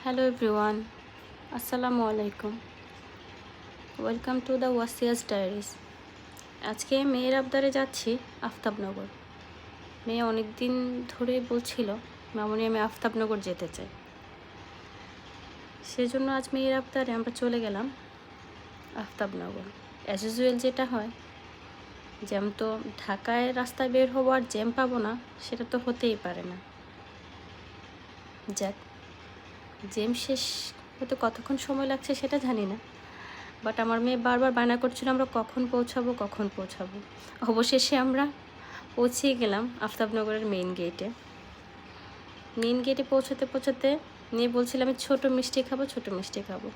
Hello everyone, আসসালামু আলাইকুম। Welcome to the ওয়াসিয়াস ডায়েরিজ। আজকে মেয়ের আবদারে যাচ্ছি আফতাবনগর। মেয়ে অনেক দিন ধরে বলছিল মামুনি আমি আফতাবনগর যেতে চাই, সেজন্য আজ মেয়ের আবদারে আমরা চলে গেলাম আফতাবনগর। অ্যাজ ইউজুয়াল যেটা হয়, জ্যাম তো ঢাকায় রাস্তায় বের হবো আর জ্যাম পাবো না, সেটা তো হতেই পারে না। যাক, জ্যাম শেষ হতে কতক্ষণ সময় লাগছে সেটা জানি না, বাট আমার মেয়ে বারবার বায়না করছিল আমরা কখন পৌঁছাবো। অবশেষে আমরা পৌঁছিয়ে গেলাম আফতাবনগরের মেইন গেটে পৌঁছাতে মেয়ে বলছিল আমি ছোটো মিষ্টি খাবো।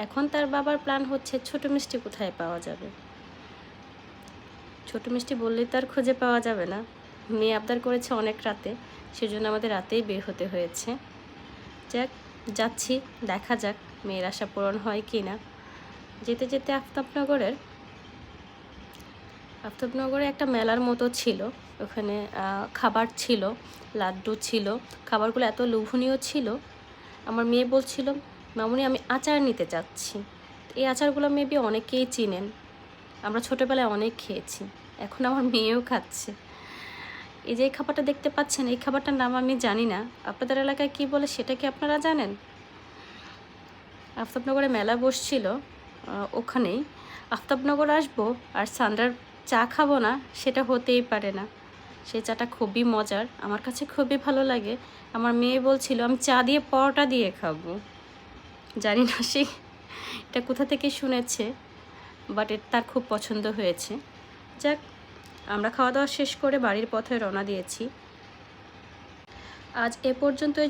এখন তার বাবার প্ল্যান হচ্ছে ছোটো মিষ্টি কোথায় পাওয়া যাবে। ছোটো মিষ্টি বললেই তার খুঁজে পাওয়া যাবে না, মেয়ে আবদার করেছে অনেক রাতে, সেজন্য আমাদের রাতেই বের হতে হয়েছে। যাচ্ছি, দেখা যাক মেয়ের আশা পূরণ হয় কি না। যেতে যেতে আফতাবনগরে একটা মেলার মতো ছিল, ওখানে খাবার ছিল, লাড্ডু ছিল, খাবারগুলো এত লোভনীয় ছিল। আমার মেয়ে বলছিল মামুনি আমি আচার নিতে চাচ্ছি। এই আচারগুলো মেবি অনেকেই চিনেন, আমরা ছোটোবেলায় অনেক খেয়েছি, এখন আমার মেয়েও খাচ্ছে। এই যে খাবারটা দেখতে পাচ্ছেন, এই খাবারটার নাম আমি জানি না, আপনাদের এলাকায় কী বলে সেটা কি আপনারা জানেন? আফতাবনগরে মেলা বসছিল, ওখানেই আফতাবনগর আসবো আর সান্ডার চা খাবো না সেটা হতেই পারে না। সেই চাটা খুবই মজার, আমার কাছে খুবই ভালো লাগে। আমার মেয়ে বলছিল আমি চা দিয়ে পরোটা দিয়ে খাবো। জানি না সে এটা কোথা থেকে শুনেছে, বাট তার খুব পছন্দ হয়েছে। যাক, আমরা খাওয়া দাওয়া শেষ করে বাড়ির পথে রওনা দিয়েছি। আজ এ পর্যন্তই।